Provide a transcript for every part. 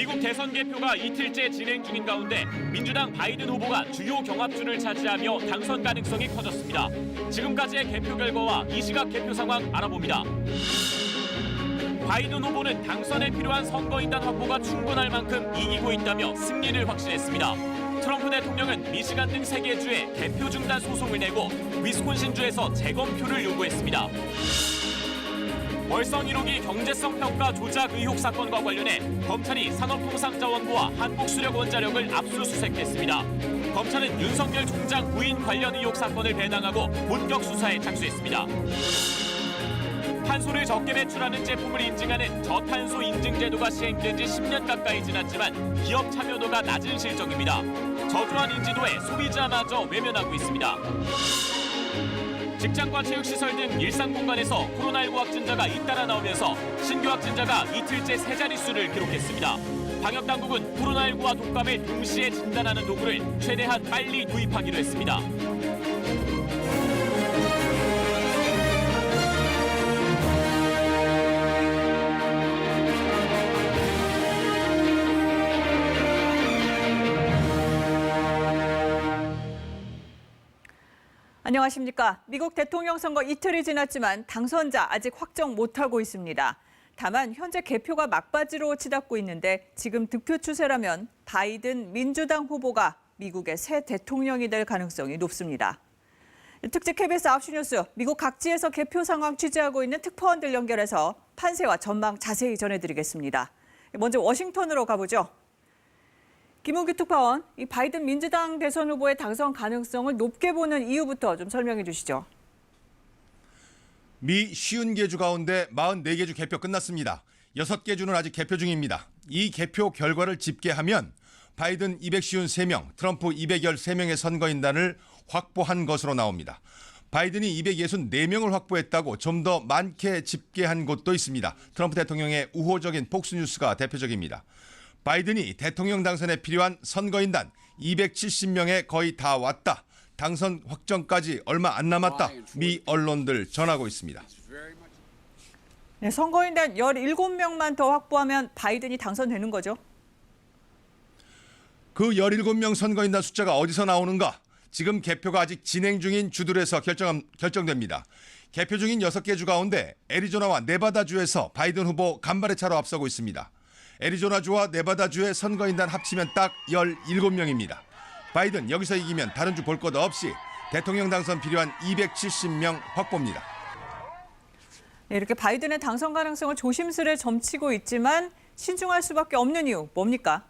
미국 대선 개표가 이틀째 진행 중인 가운데 민주당 바이든 후보가 주요 경합주를 차지하며 당선 가능성이 커졌습니다. 지금까지의 개표 결과와 이 시각 개표 상황 알아봅니다. 바이든 후보는 당선에 필요한 선거인단 확보가 충분할 만큼 이기고 있다며 승리를 확신했습니다. 트럼프 대통령은 미시간 등 3개 주에 개표 중단 소송을 내고 위스콘신주에서 재검표를 요구했습니다. 월성 1호기 경제성 평가 조작 의혹 사건과 관련해 검찰이 산업통상자원부와 한국수력원자력을 압수수색했습니다. 검찰은 윤석열 총장 부인 관련 의혹 사건을 배당하고 본격 수사에 착수했습니다. 탄소를 적게 배출하는 제품을 인증하는 저탄소 인증 제도가 시행된 지 10년 가까이 지났지만 기업 참여도가 낮은 실정입니다. 저조한 인지도에 소비자마저 외면하고 있습니다. 직장과 체육시설 등 일상 공간에서 코로나19 확진자가 잇따라 나오면서 신규 확진자가 이틀째 3자릿수를 기록했습니다. 방역당국은 코로나19와 독감을 동시에 진단하는 도구를 최대한 빨리 도입하기로 했습니다. 안녕하십니까. 미국 대통령 선거 이틀이 지났지만 당선자 아직 확정 못하고 있습니다. 다만 현재 개표가 막바지로 치닫고 있는데 지금 득표 추세라면 바이든 민주당 후보가 미국의 새 대통령이 될 가능성이 높습니다. 특집 KBS 9시 뉴스, 미국 각지에서 개표 상황 취재하고 있는 특파원들 연결해서 판세와 전망 자세히 전해드리겠습니다. 먼저 워싱턴으로 가보죠. 김은규 특파원, 이 바이든 민주당 대선 후보의 당선 가능성을 높게 보는 이유부터 좀 설명해 주시죠. 미 50개 주 가운데 44개 주 개표 끝났습니다. 6개 주는 아직 개표 중입니다. 이 개표 결과를 집계하면 바이든 253명, 트럼프 213명의 선거인단을 확보한 것으로 나옵니다. 바이든이 264명을 확보했다고 좀 더 많게 집계한 곳도 있습니다. 트럼프 대통령의 우호적인 폭스뉴스가 대표적입니다. 바이든이 대통령 당선에 필요한 선거인단 270명에 거의 다 왔다. 당선 확정까지 얼마 안 남았다. 미 언론들 전하고 있습니다. 네, 선거인단 17명만 더 확보하면 바이든이 당선되는 거죠? 그 17명 선거인단 숫자가 어디서 나오는가? 지금 개표가 아직 진행 중인 주들에서 결정됩니다. 개표 중인 6개 주 가운데 애리조나와 네바다주에서 바이든 후보 간발의 차로 앞서고 있습니다. 애리조나주와 네바다주의 선거인단 합치면 딱 17명입니다. 바이든 여기서 이기면 다른 주 볼 것 없이 대통령 당선 필요한 270명 확보입니다. 네, 이렇게 바이든의 당선 가능성을 조심스레 점치고 있지만 신중할 수밖에 없는 이유 뭡니까?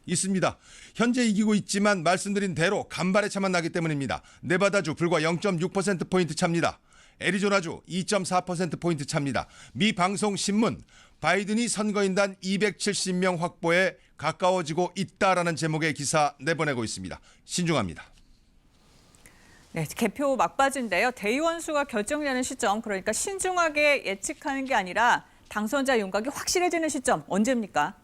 있습니다. 현재 이기고 있지만 말씀드린 대로 간발의 차만 나기 때문입니다. 네바다주 불과 0.6%포인트 차입니다. 애리조나주 2.4%포인트 차입니다. 미 방송 신문 바이든이 선거인단 270명 확보에 가까워지고 있다라는 제목의 기사 내보내고 있습니다. 신중합니다. 네, 개표 막바지인데요. 대의원 수가 결정되는 시점, 그러니까 신중하게 예측하는 게 아니라 당선자 윤곽이 확실해지는 시점 언제입니까?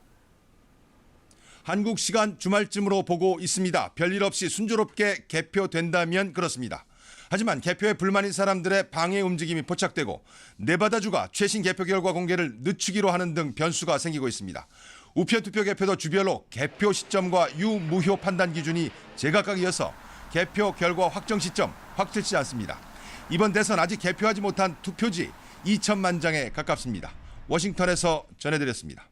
한국 시간 주말쯤으로 보고 있습니다. 별일 없이 순조롭게 개표된다면 그렇습니다. 하지만 개표에 불만인 사람들의 방해 움직임이 포착되고 네바다주가 최신 개표 결과 공개를 늦추기로 하는 등 변수가 생기고 있습니다. 우편 투표 개표도 주별로 개표 시점과 유무효 판단 기준이 제각각이어서 개표 결과 확정 시점 확실치 않습니다. 이번 대선 아직 개표하지 못한 투표지 2천만 장에 가깝습니다. 워싱턴에서 전해드렸습니다.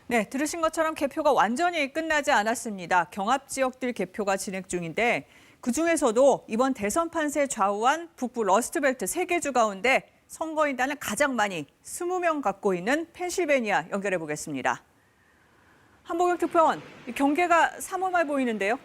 네, 들으신 것처럼 개표가 완전히 끝나지 않았습니다. 경합 지역들 개표가 진행 중인데 그중에서도 이번 대선 판세 좌우한 북부 러스트벨트 3개 주 가운데 선거인단을 가장 많이 20명 갖고 있는 펜실베니아 연결해 보겠습니다. 한복영 특파원, 경계가 삼엄해 보이는데요.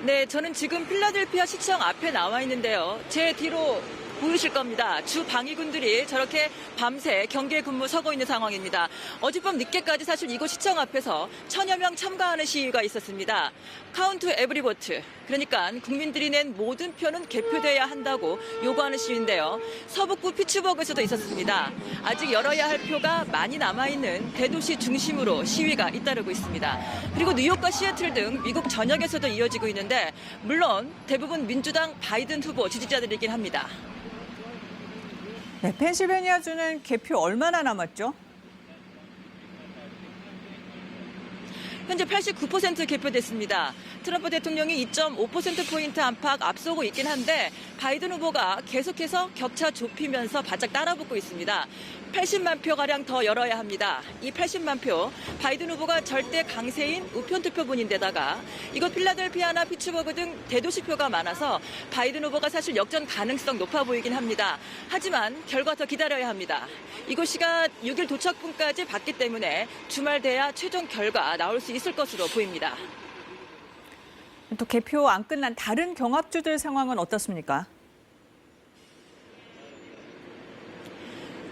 네, 저는 지금 필라델피아 시청 앞에 나와 있는데요. 제 뒤로 보이실 겁니다. 주 방위군들이 저렇게 밤새 경계 근무 서고 있는 상황입니다. 어젯밤 늦게까지 사실 이곳 시청 앞에서 1000여 명 참가하는 시위가 있었습니다. 카운트 에브리 보트, 그러니까 국민들이 낸 모든 표는 개표돼야 한다고 요구하는 시위인데요. 서북부 피츠버그에서도 있었습니다. 아직 열어야 할 표가 많이 남아있는 대도시 중심으로 시위가 잇따르고 있습니다. 그리고 뉴욕과 시애틀 등 미국 전역에서도 이어지고 있는데 물론 대부분 민주당 바이든 후보 지지자들이긴 합니다. 네, 펜실베니아주는 개표 얼마나 남았죠? 현재 89% 개표됐습니다. 트럼프 대통령이 2.5%포인트 안팎 앞서고 있긴 한데 바이든 후보가 계속해서 격차 좁히면서 바짝 따라붙고 있습니다. 80만 표가량 더 열어야 합니다. 이 80만 표, 바이든 후보가 절대 강세인 우편 투표분인데다가 이곳 필라델피아나 피츠버그 등 대도시표가 많아서 바이든 후보가 사실 역전 가능성 높아 보이긴 합니다. 하지만 결과 더 기다려야 합니다. 이곳 시각 6일 도착분까지 받기 때문에 주말 돼야 최종 결과 나올 수 있을 것으로 보입니다. 또 개표 안 끝난 다른 경합주들 상황은 어떻습니까?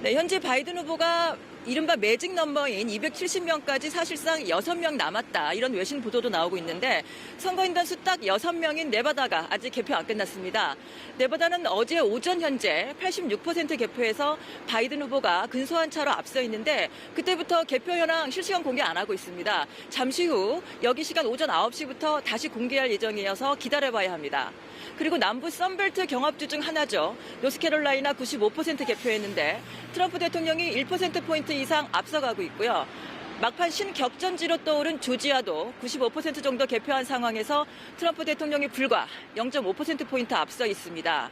네, 현재 바이든 후보가 이른바 매직 넘버인 270명까지 사실상 6명 남았다. 이런 외신 보도도 나오고 있는데 선거인단 수 딱 6명인 네바다가 아직 개표 안 끝났습니다. 네바다는 어제 오전 현재 86% 개표해서 바이든 후보가 근소한 차로 앞서 있는데 그때부터 개표 현황 실시간 공개 안 하고 있습니다. 잠시 후 여기 시간 오전 9시부터 다시 공개할 예정이어서 기다려봐야 합니다. 그리고 남부 선벨트 경합주 중 하나죠. 노스캐롤라이나 95% 개표했는데 트럼프 대통령이 1%포인트 이상 앞서가고 있고요. 막판 신격전지로 떠오른 조지아도 95% 정도 개표한 상황에서 트럼프 대통령이 불과 0.5%포인트 앞서 있습니다.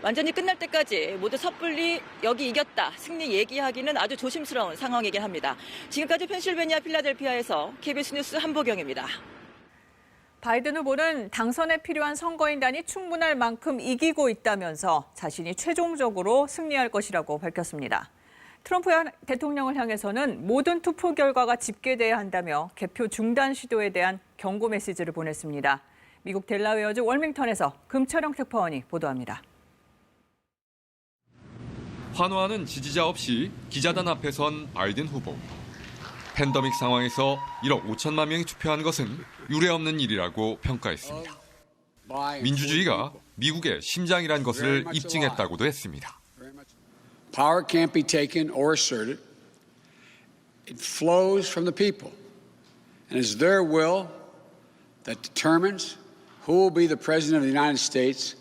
완전히 끝날 때까지 모두 섣불리 여기 이겼다, 승리 얘기하기는 아주 조심스러운 상황이긴 합니다. 지금까지 펜실베니아 필라델피아에서 KBS 뉴스 한보경입니다. 바이든 후보는 당선에 필요한 선거인단이 충분할 만큼 이기고 있다면서 자신이 최종적으로 승리할 것이라고 밝혔습니다. 트럼프 대통령을 향해서는 모든 투표 결과가 집계돼야 한다며 개표 중단 시도에 대한 경고 메시지를 보냈습니다. 미국 델라웨어주 월밍턴에서 금철영 특파원이 보도합니다. 환호하는 지지자 없이 기자단 앞에 선 바이든 후보. 팬데믹 상황에서 1억 5천만 명이 투표한 것은 유례없는 일이라고 평가했습니다. 민주주의가 미국의 심장이란 것을 입증했다고도 했습니다. Power can't be taken or asserted. It flows from the people. And it's their will that determines who will be the president of the United States.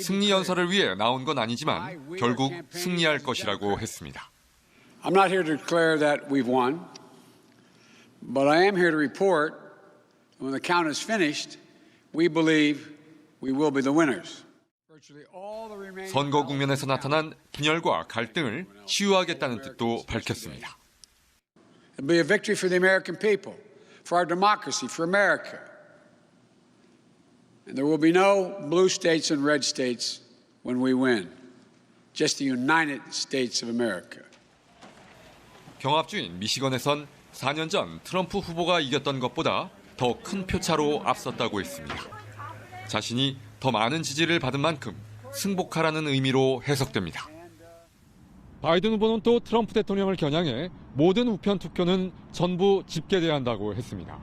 승리 연설을 위해 나온 건 아니지만 결국 승리할 것이라고 했습니다. I'm not here to declare that we've won, but I am here to report that when the count is finished, we believe we will be the winners. 선거 국면에서 나타난 분열과 갈등을 치유하겠다는 뜻도 밝혔습니다. It'll be a victory for the American people, for our democracy, for America. And there will be no blue states and red states when we win. Just the United States of America. 경합주인 미시건에선 4년 전 트럼프 후보가 이겼던 것보다 더 큰 표차로 앞섰다고 했습니다. 자신이 더 많은 지지를 받은 만큼 승복하라는 의미로 해석됩니다. 바이든 후보는 또 트럼프 대통령을 겨냥해 모든 우편 투표는 전부 집계돼야 한다고 했습니다.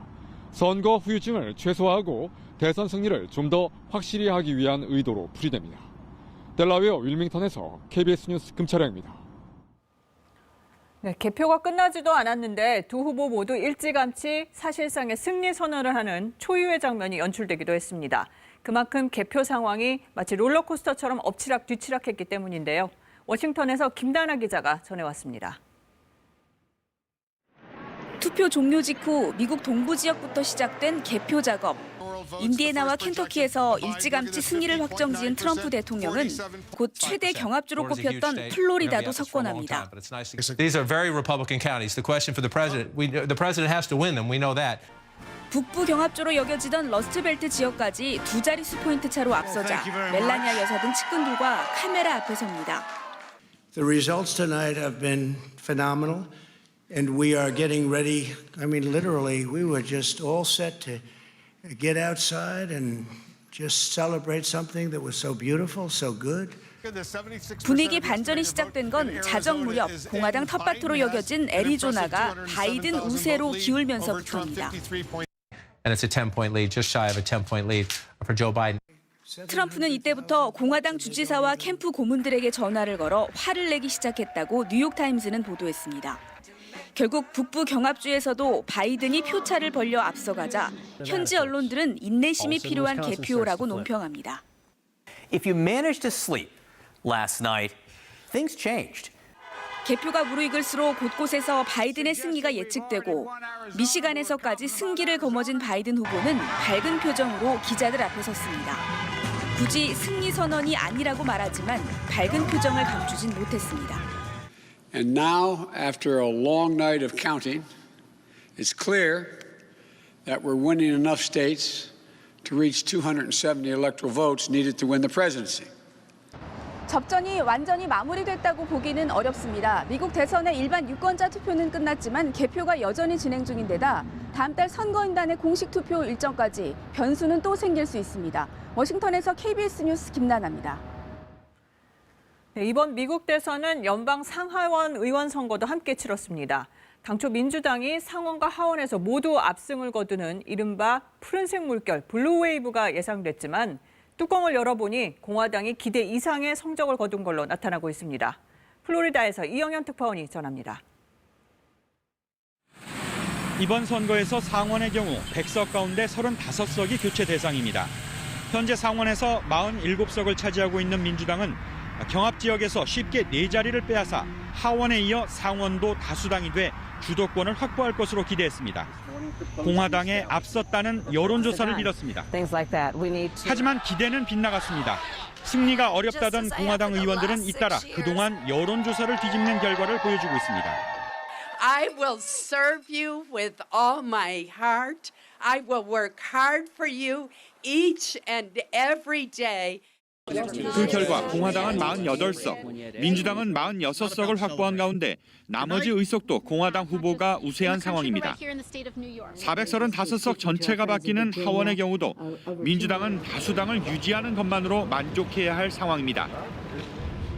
선거 후유증을 최소화하고 대선 승리를 좀 더 확실히 하기 위한 의도로 풀이됩니다. 델라웨어 윌밍턴에서 KBS 뉴스 금철영입니다. 네, 개표가 끝나지도 않았는데 두 후보 모두 일찌감치 사실상의 승리 선언을 하는 초유의 장면이 연출되기도 했습니다. 그만큼 개표 상황이 마치 롤러코스터처럼 엎치락뒤치락했기 때문인데요. 워싱턴에서 김다나 기자가 전해왔습니다. 투표 종료 직후 미국 동부 지역부터 시작된 개표 작업. 인디애나와 켄터키에서 일찌감치 승리를 확정지은 트럼프 대통령은 곧 최대 경합주로 꼽혔던 플로리다도 석권합니다. These are very Republican counties. The question for the president has to win them. We know that. 북부 경합주로 여겨지던 러스트벨트 지역까지 두 자릿수 포인트 차로 앞서자 멜라니아 여사 등 측근들과 카메라 앞에 섭니다. The results tonight have been phenomenal, and we are getting ready. I mean, literally, we were just all set to get outside and just celebrate something that was so beautiful, so good. 분위기 반전이 시작된 건 자정 무렵 공화당 텃밭으로 여겨진 애리조나가 바이든 우세로 기울면서부터입니다. And it's a 10-point lead, just shy of a 10-point lead for Joe Biden. 트럼프는 이때부터 공화당 주지사와 캠프 고문들에게 전화를 걸어 화를 내기 시작했다고 뉴욕타임스는 보도했습니다. 결국 북부 경합주에서도 바이든이 표차를 벌려 앞서가자 현지 언론들은 인내심이 필요한 개표라고 논평합니다. If you managed to sleep last night, things changed. 개표가 무르익을수록 곳곳에서 바이든의 승리가 예측되고 미시간에서까지 승기를 거머쥔 바이든 후보는 밝은 표정으로 기자들 앞에 섰습니다. 굳이 승리 선언이 아니라고 말하지만 밝은 표정을 감추진 못했습니다. And now, after a long night of counting, it's clear that we're winning enough states to reach 270 electoral votes needed to win the presidency. 접전이 완전히 마무리됐다고 보기는 어렵습니다. 미국 대선의 일반 유권자 투표는 끝났지만 개표가 여전히 진행 중인 데다 다음 달 선거인단의 공식 투표 일정까지 변수는 또 생길 수 있습니다. 워싱턴에서 KBS 뉴스 김나나입니다. 네, 이번 미국 대선은 연방 상하원 의원 선거도 함께 치렀습니다. 당초 민주당이 상원과 하원에서 모두 압승을 거두는 이른바 푸른색 물결 블루웨이브가 예상됐지만 뚜껑을 열어보니 공화당이 기대 이상의 성적을 거둔 걸로 나타나고 있습니다. 플로리다에서 이영현 특파원이 전합니다. 이번 선거에서 상원의 경우 100석 가운데 35석이 교체 대상입니다. 현재 상원에서 47석을 차지하고 있는 민주당은 경합 지역에서 쉽게 4자리를 빼앗아 하원에 이어 상원도 다수당이 돼 주도권을 확보할 것으로 기대했습니다. 공화당에 앞섰다는 여론조사를 믿었습니다. 하지만 기대는 빗나갔습니다. 승리가 어렵다던 공화당 의원들은 잇따라 그동안 여론조사를 뒤집는 결과를 보여주고 있습니다. I will serve you with all my heart. I will work hard for you each and every day. 그 결과 공화당은 48석, 민주당은 46석을 확보한 가운데 나머지 의석도 공화당 후보가 우세한 상황입니다. 435석 전체가 바뀌는 하원의 경우도 민주당은 다수당을 유지하는 것만으로 만족해야 할 상황입니다.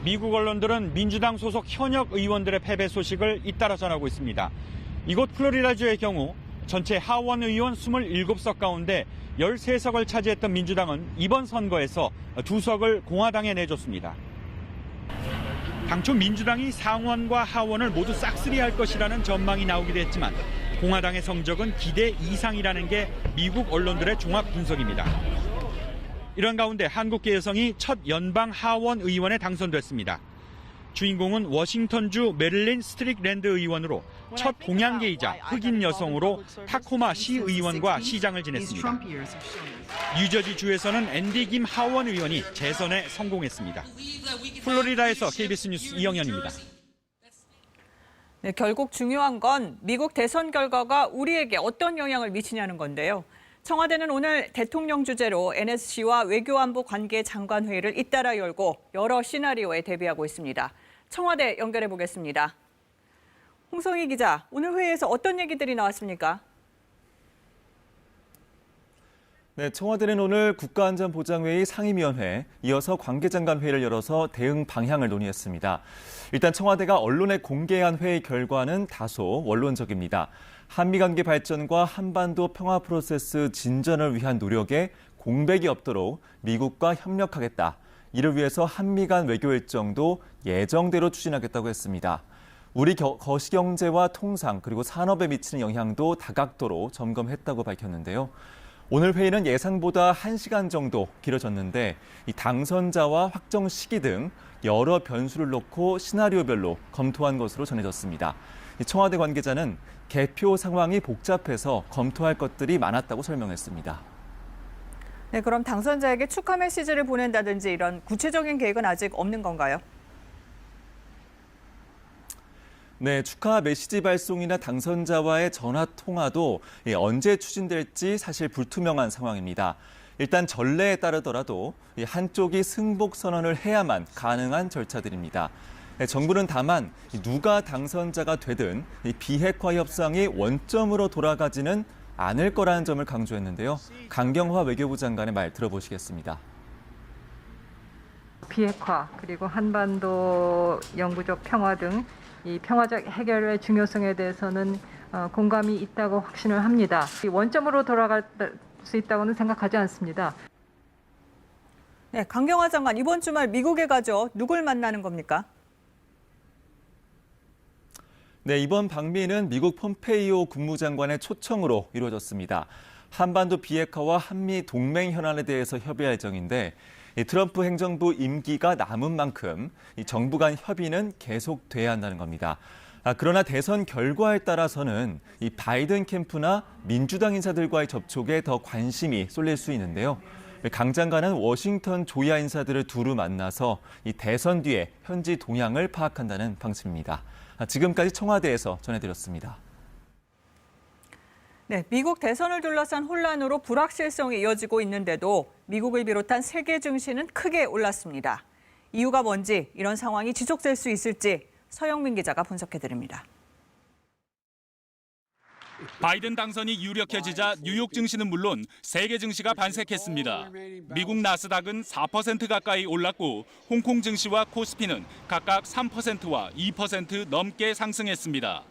미국 언론들은 민주당 소속 현역 의원들의 패배 소식을 잇따라 전하고 있습니다. 이곳 플로리다주의 경우 전체 하원 의원 27석 가운데 13석을 차지했던 민주당은 이번 선거에서 2석을 공화당에 내줬습니다. 당초 민주당이 상원과 하원을 모두 싹쓸이할 것이라는 전망이 나오기도 했지만 공화당의 성적은 기대 이상이라는 게 미국 언론들의 종합 분석입니다. 이런 가운데 한국계 여성이 첫 연방 하원 의원에 당선됐습니다. 주인공은 워싱턴주 메릴린 스트릭랜드 의원으로 첫 동양계이자 흑인 여성으로 타코마 시의원과 시장을 지냈습니다. 뉴저지주에서는 앤디 김 하원 의원이 재선에 성공했습니다. 플로리다에서 KBS 뉴스 이영현입니다. 네, 결국 중요한 건 미국 대선 결과가 우리에게 어떤 영향을 미치냐는 건데요. 청와대는 오늘 대통령 주재로 NSC와 외교안보 관계 장관 회의를 잇따라 열고 여러 시나리오에 대비하고 있습니다. 청와대 연결해 보겠습니다. 홍성희 기자, 오늘 회의에서 어떤 얘기들이 나왔습니까? 네, 청와대는 오늘 국가안전보장회의 상임위원회, 이어서 관계장관 회의를 열어서 대응 방향을 논의했습니다. 일단 청와대가 언론에 공개한 회의 결과는 다소 원론적입니다. 한미관계 발전과 한반도 평화 프로세스 진전을 위한 노력에 공백이 없도록 미국과 협력하겠다. 이를 위해서 한미 간 외교 일정도 예정대로 추진하겠다고 했습니다. 우리 거시경제와 통상 그리고 산업에 미치는 영향도 다각도로 점검했다고 밝혔는데요. 오늘 회의는 예상보다 1시간 정도 길어졌는데 이 당선자와 확정 시기 등 여러 변수를 놓고 시나리오별로 검토한 것으로 전해졌습니다. 청와대 관계자는 개표 상황이 복잡해서 검토할 것들이 많았다고 설명했습니다. 네, 그럼 당선자에게 축하 메시지를 보낸다든지 이런 구체적인 계획은 아직 없는 건가요? 네, 축하 메시지 발송이나 당선자와의 전화 통화도 언제 추진될지 사실 불투명한 상황입니다. 일단 전례에 따르더라도 한쪽이 승복 선언을 해야만 가능한 절차들입니다. 정부는 다만 누가 당선자가 되든 비핵화 협상이 원점으로 돌아가지는 않을 거라는 점을 강조했는데요. 강경화 외교부 장관의 말 들어보시겠습니다. 비핵화 그리고 한반도 영구적 평화 등 이 평화적 해결의 중요성에 대해서는 공감이 있다고 확신을 합니다. 원점으로 돌아갈 수 있다고는 생각하지 않습니다. 네, 강경화 장관 이번 주말 미국에 가죠. 누굴 만나는 겁니까? 네, 이번 방미는 미국 폼페이오 국무장관의 초청으로 이루어졌습니다. 한반도 비핵화와 한미 동맹 현안에 대해서 협의할 예정인데 이 트럼프 행정부 임기가 남은 만큼 이 정부 간 협의는 계속돼야 한다는 겁니다. 그러나 대선 결과에 따라서는 이 바이든 캠프나 민주당 인사들과의 접촉에 더 관심이 쏠릴 수 있는데요. 강 장관은 워싱턴 조야 인사들을 두루 만나서 이 대선 뒤에 현지 동향을 파악한다는 방침입니다. 지금까지 청와대에서 전해드렸습니다. 네, 미국 대선을 둘러싼 혼란으로 불확실성이 이어지고 있는데도 미국을 비롯한 세계 증시는 크게 올랐습니다. 이유가 뭔지, 이런 상황이 지속될 수 있을지 서영민 기자가 분석해드립니다. 바이든 당선이 유력해지자 뉴욕 증시는 물론 세계 증시가 반색했습니다. 미국 나스닥은 4% 가까이 올랐고 홍콩 증시와 코스피는 각각 3%와 2% 넘게 상승했습니다.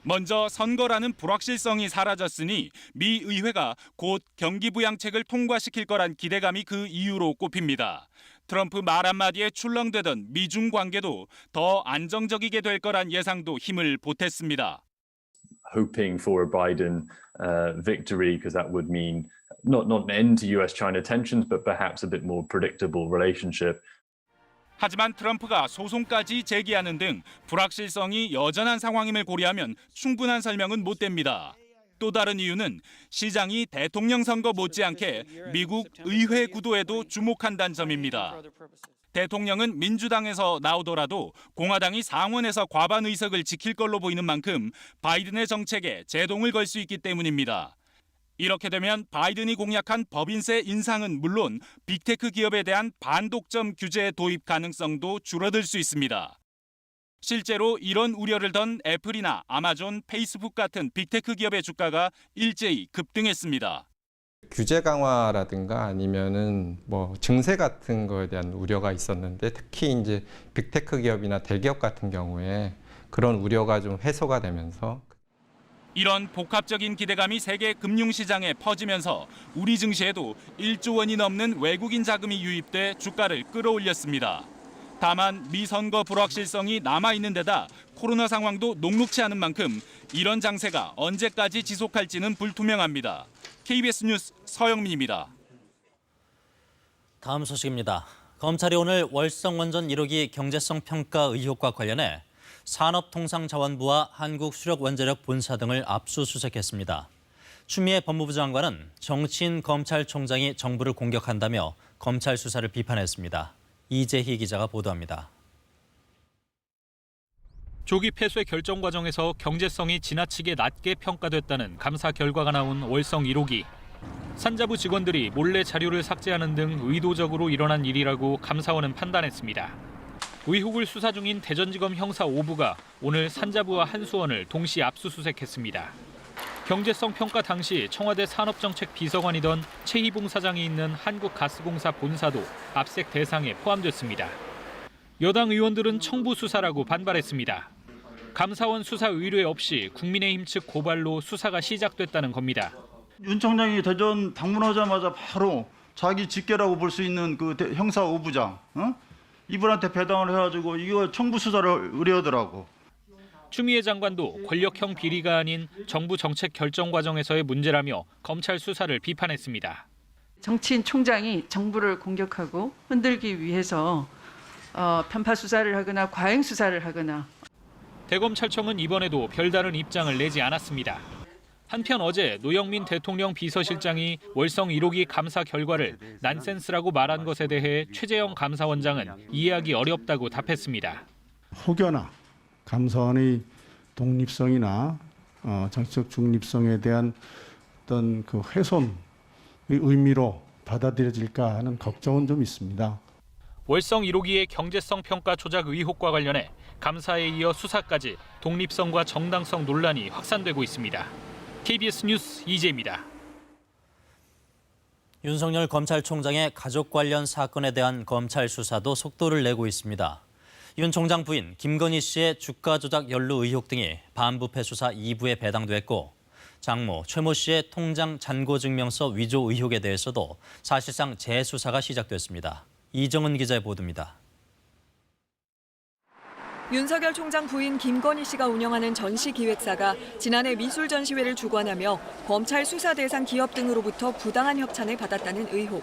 먼저 선거라는 불확실성이 사라졌으니 미 의회가 곧 경기 부양책을 통과시킬 거란 기대감이 그 이유로 꼽힙니다. 트럼프 말 한마디에 출렁대던 미중 관계도 더 안정적이게 될 거란 예상도 힘을 보탰습니다. Hoping for a Biden victory because that would mean not an end to US-China tensions, but perhaps a bit more predictable relationship. 하지만 트럼프가 소송까지 제기하는 등 불확실성이 여전한 상황임을 고려하면 충분한 설명은 못 됩니다. 또 다른 이유는 시장이 대통령 선거 못지않게 미국 의회 구도에도 주목한다는 점입니다. 대통령은 민주당에서 나오더라도 공화당이 상원에서 과반 의석을 지킬 걸로 보이는 만큼 바이든의 정책에 제동을 걸 수 있기 때문입니다. 이렇게 되면 바이든이 공약한 법인세 인상은 물론 빅테크 기업에 대한 반독점 규제 도입 가능성도 줄어들 수 있습니다. 실제로 이런 우려를 던 애플이나 아마존, 페이스북 같은 빅테크 기업의 주가가 일제히 급등했습니다. 규제 강화라든가 아니면은 증세 같은 거에 대한 우려가 있었는데 특히 이제 빅테크 기업이나 대기업 같은 경우에 그런 우려가 좀 해소가 되면서 이런 복합적인 기대감이 세계 금융시장에 퍼지면서 우리 증시에도 1조 원이 넘는 외국인 자금이 유입돼 주가를 끌어올렸습니다. 다만 미선거 불확실성이 남아있는 데다 코로나 상황도 녹록치 않은 만큼 이런 장세가 언제까지 지속할지는 불투명합니다. KBS 뉴스 서영민입니다. 다음 소식입니다. 검찰이 오늘 월성원전 1호기 경제성 평가 의혹과 관련해 산업통상자원부와 한국수력원자력 본사 등을 압수수색했습니다. 추미애 법무부 장관은 정치인 검찰총장이 정부를 공격한다며 검찰 수사를 비판했습니다. 이재희 기자가 보도합니다. 조기 폐쇄 결정 과정에서 경제성이 지나치게 낮게 평가됐다는 감사 결과가 나온 월성 1호기. 산자부 직원들이 몰래 자료를 삭제하는 등 의도적으로 일어난 일이라고 감사원은 판단했습니다. 의혹을 수사 중인 대전지검 형사 5부가 오늘 산자부와 한수원을 동시 압수수색했습니다. 경제성 평가 당시 청와대 산업정책 비서관이던 최희봉 사장이 있는 한국가스공사 본사도 압색 대상에 포함됐습니다. 여당 의원들은 청부 수사라고 반발했습니다. 감사원 수사 의뢰 없이 국민의힘 측 고발로 수사가 시작됐다는 겁니다. 윤 청장이 대전 방문하자마자 바로 자기 직계라고 볼 수 있는 그 형사 5부장, 이분한테 배당을 해가지고 이거 청부 수사를 의뢰하더라고. 추미애 장관도 권력형 비리가 아닌 정부 정책 결정 과정에서의 문제라며 검찰 수사를 비판했습니다. 정치인 총장이 정부를 공격하고 흔들기 위해서 편파 수사를 하거나 과잉 수사를 하거나. 대검찰청은 이번에도 별다른 입장을 내지 않았습니다. 한편 어제 노영민 대통령 비서실장이 월성 1호기 감사 결과를 난센스라고 말한 것에 대해 최재형 감사원장은 이해하기 어렵다고 답했습니다. 혹여나 감사원의 독립성이나 정치적 중립성에 대한 어떤 그 훼손의 의미로 받아들여질까 하는 걱정은 좀 있습니다. 월성 1호기의 경제성 평가 조작 의혹과 관련해 감사에 이어 수사까지 독립성과 정당성 논란이 확산되고 있습니다. KBS 뉴스 이재입니다. 윤석열 검찰총장의 가족 관련 사건에 대한 검찰 수사도 속도를 내고 있습니다. 윤 총장 부인 김건희 씨의 주가 조작 연루 의혹 등이 반부패 수사 2부에 배당됐고 장모 최모 씨의 통장 잔고 증명서 위조 의혹에 대해서도 사실상 재수사가 시작됐습니다. 이정은 기자의 보도입니다. 윤석열 총장 부인 김건희 씨가 운영하는 전시기획사가 지난해 미술 전시회를 주관하며 검찰 수사 대상 기업 등으로부터 부당한 협찬을 받았다는 의혹.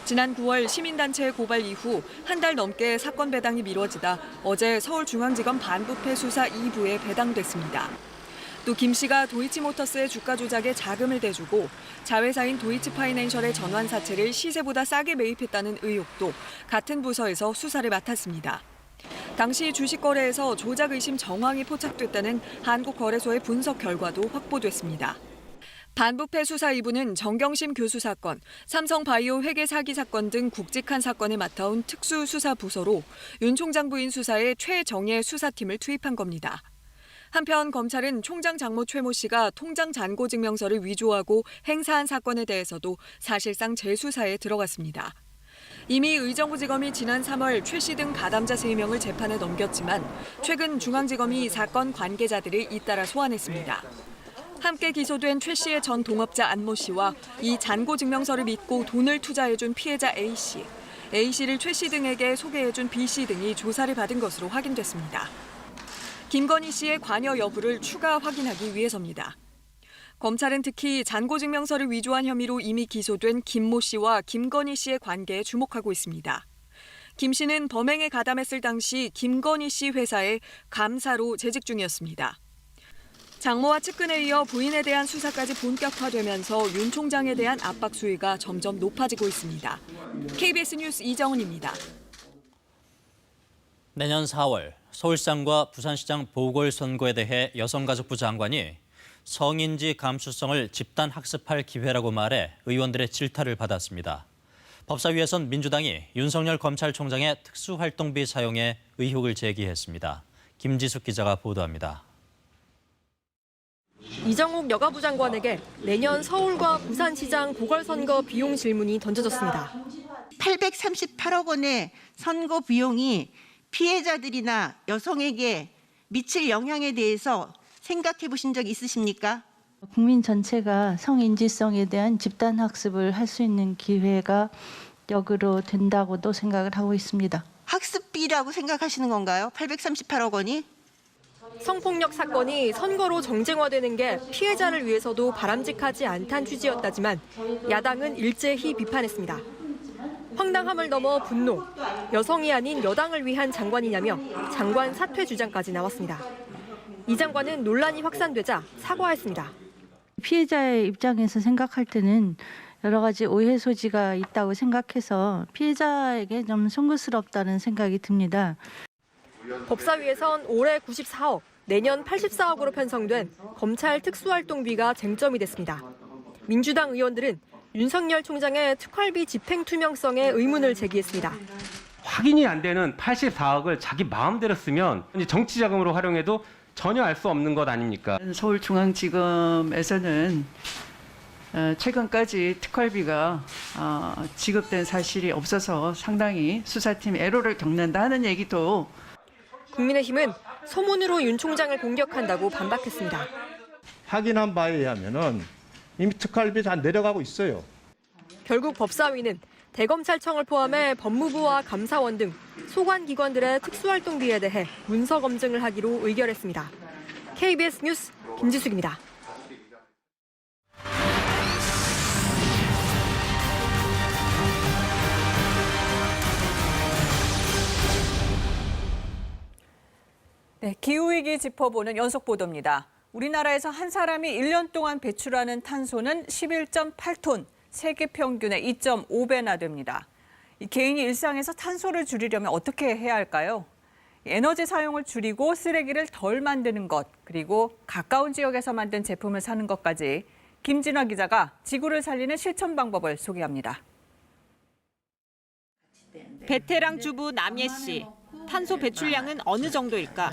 지난 9월 시민단체의 고발 이후 한 달 넘게 사건 배당이 미뤄지다 어제 서울중앙지검 반부패 수사 2부에 배당됐습니다. 또 김 씨가 도이치모터스의 주가 조작에 자금을 대주고 자회사인 도이치파이낸셜의 전환사채를 시세보다 싸게 매입했다는 의혹도 같은 부서에서 수사를 맡았습니다. 당시 주식 거래에서 조작 의심 정황이 포착됐다는 한국거래소의 분석 결과도 확보됐습니다. 반부패 수사 2부는 정경심 교수 사건, 삼성바이오 회계 사기 사건 등 굵직한 사건을 맡아온 특수수사부서로 윤 총장 부인 수사에 최정예 수사팀을 투입한 겁니다. 한편 검찰은 총장 장모 최모 씨가 통장 잔고 증명서를 위조하고 행사한 사건에 대해서도 사실상 재수사에 들어갔습니다. 이미 의정부지검이 지난 3월 최 씨 등 가담자 3명을 재판에 넘겼지만 최근 중앙지검이 사건 관계자들을 잇따라 소환했습니다. 함께 기소된 최 씨의 전 동업자 안모 씨와 이 잔고 증명서를 믿고 돈을 투자해준 피해자 A 씨, A 씨를 최 씨 등에게 소개해준 B 씨 등이 조사를 받은 것으로 확인됐습니다. 김건희 씨의 관여 여부를 추가 확인하기 위해서입니다. 검찰은 특히 잔고증명서를 위조한 혐의로 이미 기소된 김모 씨와 김건희 씨의 관계에 주목하고 있습니다. 김 씨는 범행에 가담했을 당시 김건희 씨 회사에 감사로 재직 중이었습니다. 장모와 측근에 이어 부인에 대한 수사까지 본격화되면서 윤 총장에 대한 압박 수위가 점점 높아지고 있습니다. KBS 뉴스 이정은입니다. 내년 4월 서울시장과 부산시장 보궐선거에 대해 여성가족부 장관이 성인지 감수성을 집단 학습할 기회라고 말해 의원들의 질타를 받았습니다. 법사위에선 민주당이 윤석열 검찰총장의 특수활동비 사용에 의혹을 제기했습니다. 김지숙 기자가 보도합니다. 이정욱 여가부 장관에게 내년 서울과 부산시장 보궐선거 비용 질문이 던져졌습니다. 838억 원의 선거 비용이 피해자들이나 여성에게 미칠 영향에 대해서 생각해 보신 적 있으십니까? 국민 전체가 성인지성에 대한 집단 학습을 할 수 있는 기회가 역으로 된다고도 생각을 하고 있습니다. 학습비라고 생각하시는 건가요? 838억 원이? 성폭력 사건이 선거로 정쟁화되는 게 피해자를 위해서도 바람직하지 않다는 취지였다지만 야당은 일제히 비판했습니다. 황당함을 넘어 분노, 여성이 아닌 여당을 위한 장관이냐며 장관 사퇴 주장까지 나왔습니다. 이 장관은 논란이 확산되자 사과했습니다. 피해자의 입장에서 생각할 때는 여러 가지 오해 소지가 있다고 생각해서 피해자에게 좀 송구스럽다는 생각이 듭니다. 법사위에선 올해 94억, 내년 84억으로 편성된 검찰 특수활동비가 쟁점이 됐습니다. 민주당 의원들은 윤석열 총장의 특활비 집행 투명성에 의문을 제기했습니다. 확인이 안 되는 84억을 자기 마음대로 쓰면 정치 자금으로 활용해도 전혀 알 수 없는 것 아닙니까? 서울중앙지검에서는 최근까지 특활비가 지급된 사실이 없어서 상당히 수사팀 애로를 겪는다 하는 얘기도. 국민의힘은 소문으로 윤 총장을 공격한다고 반박했습니다. 확인한 바에 의하면은 이미 특활비 다 내려가고 있어요. 결국 법사위는 대검찰청을 포함해 법무부와 감사원 등 소관기관들의 특수활동비에 대해 문서 검증을 하기로 의결했습니다. KBS 뉴스 김지숙입니다. 네, 기후위기 짚어보는 연속 보도입니다. 우리나라에서 한 사람이 1년 동안 배출하는 탄소는 11.8톤, 세계 평균의 2.5배나 됩니다. 개인이 일상에서 탄소를 줄이려면 어떻게 해야 할까요? 에너지 사용을 줄이고 쓰레기를 덜 만드는 것, 그리고 가까운 지역에서 만든 제품을 사는 것까지 김진화 기자가 지구를 살리는 실천 방법을 소개합니다. 베테랑 주부 남예 씨, 탄소 배출량은 어느 정도일까?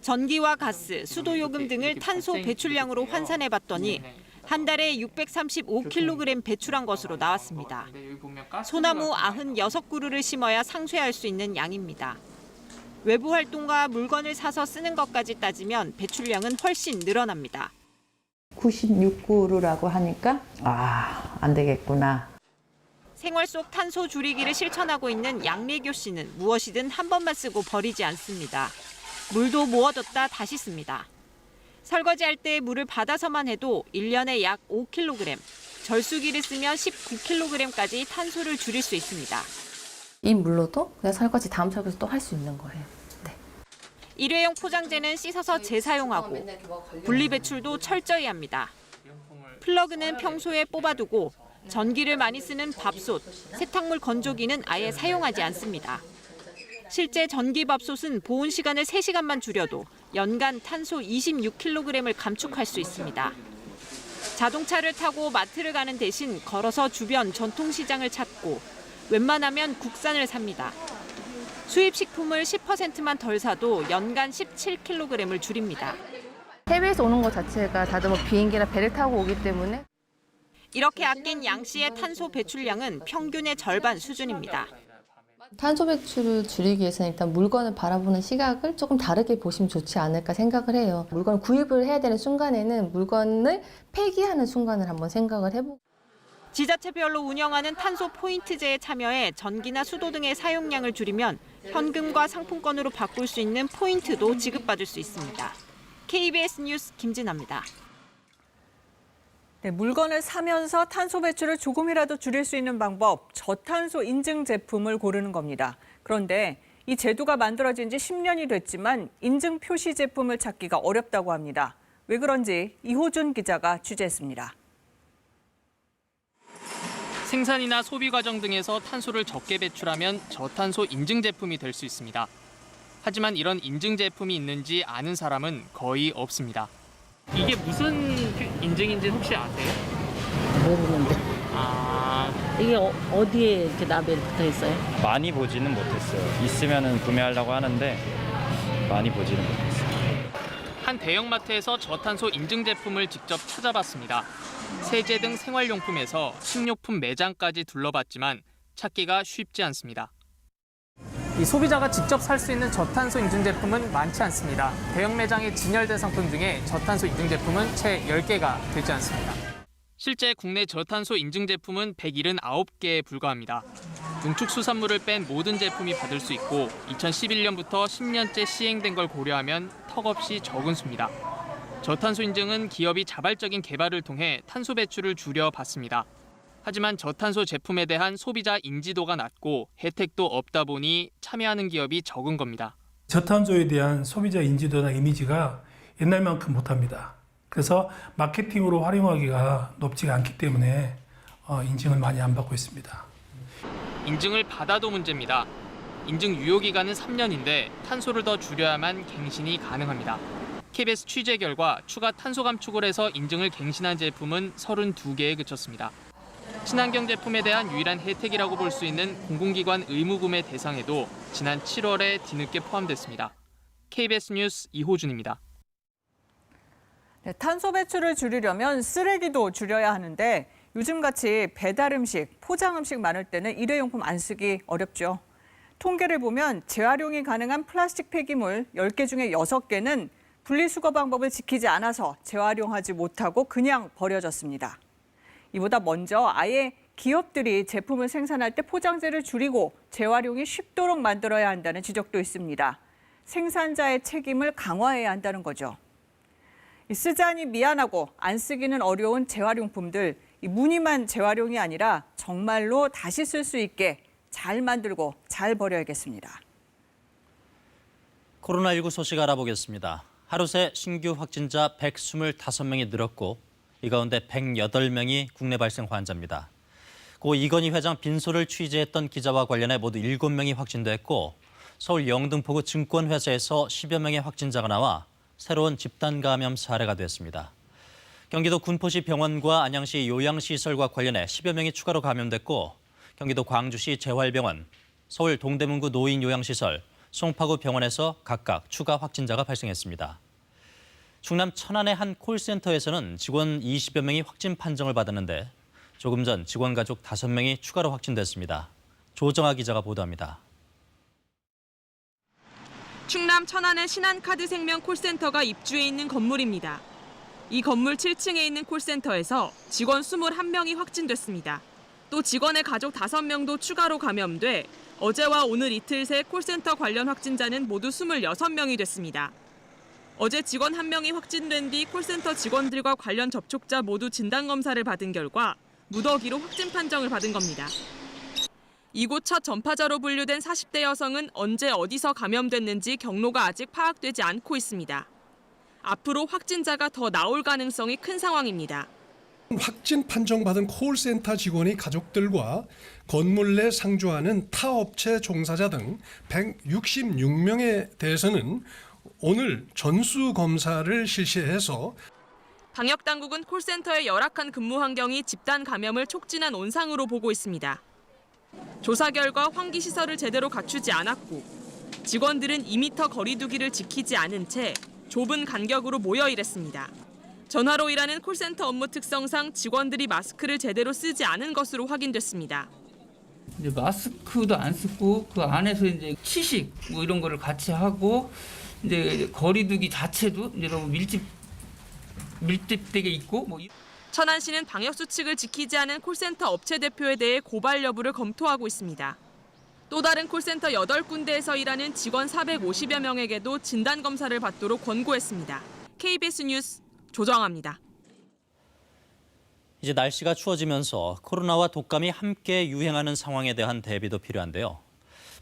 전기와 가스, 수도요금 등을 탄소 배출량으로 환산해봤더니 한 달에 635kg 배출한 것으로 나왔습니다. 소나무 96그루를 심어야 상쇄할 수 있는 양입니다. 외부 활동과 물건을 사서 쓰는 것까지 따지면 배출량은 훨씬 늘어납니다. 96그루라고 하니까 안 되겠구나. 생활 속 탄소 줄이기를 실천하고 있는 양래교 씨는 무엇이든 한 번만 쓰고 버리지 않습니다. 물도 모아뒀다 다시 씁니다. 설거지할 때 물을 받아서만 해도 1년에 약 5kg, 절수기를 쓰면 19kg까지 탄소를 줄일 수 있습니다. 이 물로도 그냥 설거지 다음 설거지 또 할 수 있는 거예요. 일회용 포장재는 씻어서 재사용하고 분리배출도 철저히 합니다. 플러그는 평소에 뽑아두고 전기를 많이 쓰는 밥솥, 세탁물 건조기는 아예 사용하지 않습니다. 실제 전기밥솥은 보온 시간을 3시간만 줄여도 연간 탄소 26kg을 감축할 수 있습니다. 자동차를 타고 마트를 가는 대신 걸어서 주변 전통시장을 찾고 웬만하면 국산을 삽니다. 수입 식품을 10%만 덜 사도 연간 17kg을 줄입니다. 해외에서 오는 것 자체가 다들 뭐 비행기나 배를 타고 오기 때문에 이렇게 아낀 양 씨의 탄소 배출량은 평균의 절반 수준입니다. 탄소 배출을 줄이기 위해서는 일단 물건을 바라보는 시각을 조금 다르게 보시면 좋지 않을까 생각을 해요. 물건을 구입을 해야 되는 순간에는 물건을 폐기하는 순간을 한번 생각을 해보고. 지자체별로 운영하는 탄소 포인트제에 참여해 전기나 수도 등의 사용량을 줄이면 현금과 상품권으로 바꿀 수 있는 포인트도 지급받을 수 있습니다. KBS 뉴스 김진아입니다. 네, 물건을 사면서 탄소 배출을 조금이라도 줄일 수 있는 방법, 저탄소 인증 제품을 고르는 겁니다. 그런데 이 제도가 만들어진 지 10년이 됐지만 인증 표시 제품을 찾기가 어렵다고 합니다. 왜 그런지 이호준 기자가 취재했습니다. 생산이나 소비 과정 등에서 탄소를 적게 배출하면 저탄소 인증 제품이 될 수 있습니다. 하지만 이런 인증 제품이 있는지 아는 사람은 거의 없습니다. 이게 무슨 인증인지 혹시 아세요? 모르는데. 이게 어디에 이렇게 라벨 붙어 있어요? 많이 보지는 못했어요. 있으면은 구매하려고 하는데 많이 보지는 못했어요. 한 대형마트에서 저탄소 인증 제품을 직접 찾아봤습니다. 세제 등 생활용품에서 식료품 매장까지 둘러봤지만 찾기가 쉽지 않습니다. 이 소비자가 직접 살 수 있는 저탄소 인증 제품은 많지 않습니다. 대형 매장의 진열된 상품 중에 저탄소 인증 제품은 채 10개가 되지 않습니다. 실제 국내 저탄소 인증 제품은 179개에 불과합니다. 농축수산물을 뺀 모든 제품이 받을 수 있고 2011년부터 10년째 시행된 걸 고려하면 턱없이 적은 수입니다. 저탄소 인증은 기업이 자발적인 개발을 통해 탄소 배출을 줄여봤습니다. 하지만 저탄소 제품에 대한 소비자 인지도가 낮고 혜택도 없다 보니 참여하는 기업이 적은 겁니다. 저탄소에 대한 소비자 인지도나 이미지가 옛날만큼 못합니다. 그래서 마케팅으로 활용하기가 높지가 않기 때문에 인증을 많이 안 받고 있습니다. 인증을 받아도 문제입니다. 인증 유효기간은 3년인데 탄소를 더 줄여야만 갱신이 가능합니다. KBS 취재 결과 추가 탄소 감축을 해서 인증을 갱신한 제품은 32개에 그쳤습니다. 친환경 제품에 대한 유일한 혜택이라고 볼 수 있는 공공기관 의무구매 대상에도 지난 7월에 뒤늦게 포함됐습니다. KBS 뉴스 이호준입니다. 네, 탄소 배출을 줄이려면 쓰레기도 줄여야 하는데 요즘같이 배달 음식, 포장 음식 많을 때는 일회용품 안 쓰기 어렵죠. 통계를 보면 재활용이 가능한 플라스틱 폐기물 10개 중에 6개는 분리수거 방법을 지키지 않아서 재활용하지 못하고 그냥 버려졌습니다. 이보다 먼저 아예 기업들이 제품을 생산할 때 포장재를 줄이고 재활용이 쉽도록 만들어야 한다는 지적도 있습니다. 생산자의 책임을 강화해야 한다는 거죠. 쓰자니 미안하고 안 쓰기는 어려운 재활용품들, 무늬만 재활용이 아니라 정말로 다시 쓸 수 있게 잘 만들고 잘 버려야겠습니다. 코로나19 소식 알아보겠습니다. 하루 새 신규 확진자 125명이 늘었고 이 가운데 108명이 국내 발생 환자입니다. 고 이건희 회장 빈소를 취재했던 기자와 관련해 모두 7명이 확진됐고 서울 영등포구 증권회사에서 10여 명의 확진자가 나와 새로운 집단 감염 사례가 됐습니다. 경기도 군포시 병원과 안양시 요양시설과 관련해 10여 명이 추가로 감염됐고 경기도 광주시 재활병원, 서울 동대문구 노인요양시설, 송파구 병원에서 각각 추가 확진자가 발생했습니다. 충남 천안의 한 콜센터에서는 직원 20여 명이 확진 판정을 받았는데 조금 전 직원 가족 5명이 추가로 확진됐습니다. 조정아 기자가 보도합니다. 충남 천안의 신한카드생명 콜센터가 입주해 있는 건물입니다. 이 건물 7층에 있는 콜센터에서 직원 21명이 확진됐습니다. 또 직원의 가족 5명도 추가로 감염돼 어제와 오늘 이틀 새 콜센터 관련 확진자는 모두 26명이 됐습니다. 어제 직원 1명이 확진된 뒤 콜센터 직원들과 관련 접촉자 모두 진단검사를 받은 결과 무더기로 확진 판정을 받은 겁니다. 이곳 첫 전파자로 분류된 40대 여성은 언제 어디서 감염됐는지 경로가 아직 파악되지 않고 있습니다. 앞으로 확진자가 더 나올 가능성이 큰 상황입니다. 확진 판정받은 콜센터 직원이 가족들과 건물 내 상주하는 타 업체 종사자 등 166명에 대해서는 오늘 전수 검사를 실시해서 방역당국은 콜센터의 열악한 근무 환경이 집단 감염을 촉진한 온상으로 보고 있습니다. 조사 결과 환기시설을 제대로 갖추지 않았고 직원들은 2m 거리 두기를 지키지 않은 채 좁은 간격으로 모여 일했습니다. 전화로 일하는 콜센터 업무 특성상 직원들이 마스크를 제대로 쓰지 않은 것으로 확인됐습니다. 이제 마스크도 안 쓰고 그 안에서 이제 취식 뭐 이런 거를 같이 하고 이제 거리두기 자체도 이제 너무 밀집되게 있고 뭐. 천안시는 방역 수칙을 지키지 않은 콜센터 업체 대표에 대해 고발 여부를 검토하고 있습니다. 또 다른 콜센터 8군데에서 일하는 직원 450여 명에게도 진단 검사를 받도록 권고했습니다. KBS 뉴스 조정아입니다. 이제 날씨가 추워지면서 코로나와 독감이 함께 유행하는 상황에 대한 대비도 필요한데요.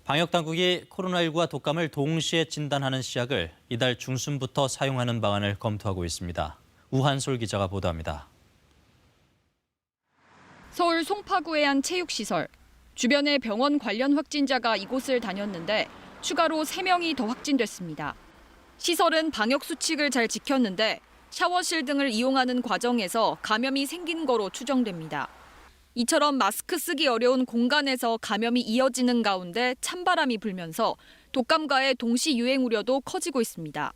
방역당국이 코로나19와 독감을 동시에 진단하는 시약을 이달 중순부터 사용하는 방안을 검토하고 있습니다. 우한솔 기자가 보도합니다. 서울 송파구의 한 체육시설. 주변에 병원 관련 확진자가 이곳을 다녔는데 추가로 3명이 더 확진됐습니다. 시설은 방역 수칙을 잘 지켰는데 샤워실 등을 이용하는 과정에서 감염이 생긴 거로 추정됩니다. 이처럼 마스크 쓰기 어려운 공간에서 감염이 이어지는 가운데 찬바람이 불면서 독감과의 동시 유행 우려도 커지고 있습니다.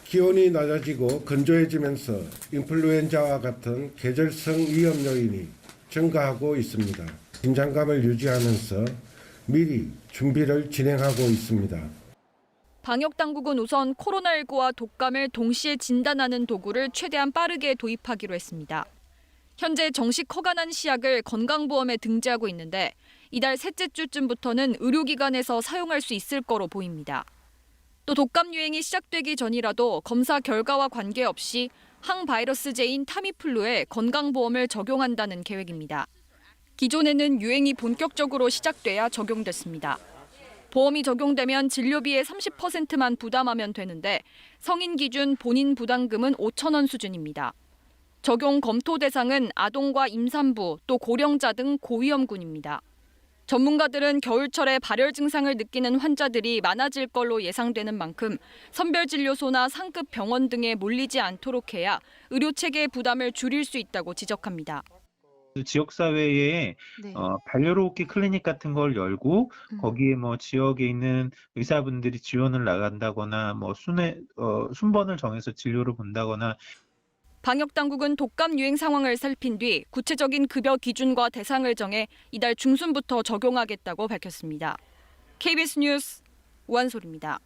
기온이 낮아지고 건조해지면서 인플루엔자와 같은 계절성 위험 요인이 증가하고 있습니다. 긴장감을 유지하면서 미리 준비를 진행하고 있습니다. 방역당국은 우선 코로나19와 독감을 동시에 진단하는 도구를 최대한 빠르게 도입하기로 했습니다. 현재 정식 허가난 시약을 건강보험에 등재하고 있는데 이달 셋째 주쯤부터는 의료기관에서 사용할 수 있을 거로 보입니다. 또 독감 유행이 시작되기 전이라도 검사 결과와 관계없이 항바이러스제인 타미플루에 건강보험을 적용한다는 계획입니다. 기존에는 유행이 본격적으로 시작돼야 적용됐습니다. 보험이 적용되면 진료비의 30%만 부담하면 되는데 성인 기준 본인 부담금은 5,000원 수준입니다. 적용 검토 대상은 아동과 임산부 또 고령자 등 고위험군입니다. 전문가들은 겨울철에 발열 증상을 느끼는 환자들이 많아질 걸로 예상되는 만큼 선별진료소나 상급 병원 등에 몰리지 않도록 해야 의료체계의 부담을 줄일 수 있다고 지적합니다. 지역사회에 발열호흡기 클리닉 같은 걸 열고 거기에 뭐 지역에 있는 의사분들이 지원을 나간다거나 뭐 순번을 정해서 진료를 본다거나. 방역당국은 독감 유행 상황을 살핀 뒤 구체적인 급여 기준과 대상을 정해 이달 중순부터 적용하겠다고 밝혔습니다. KBS 뉴스 우한솔입니다.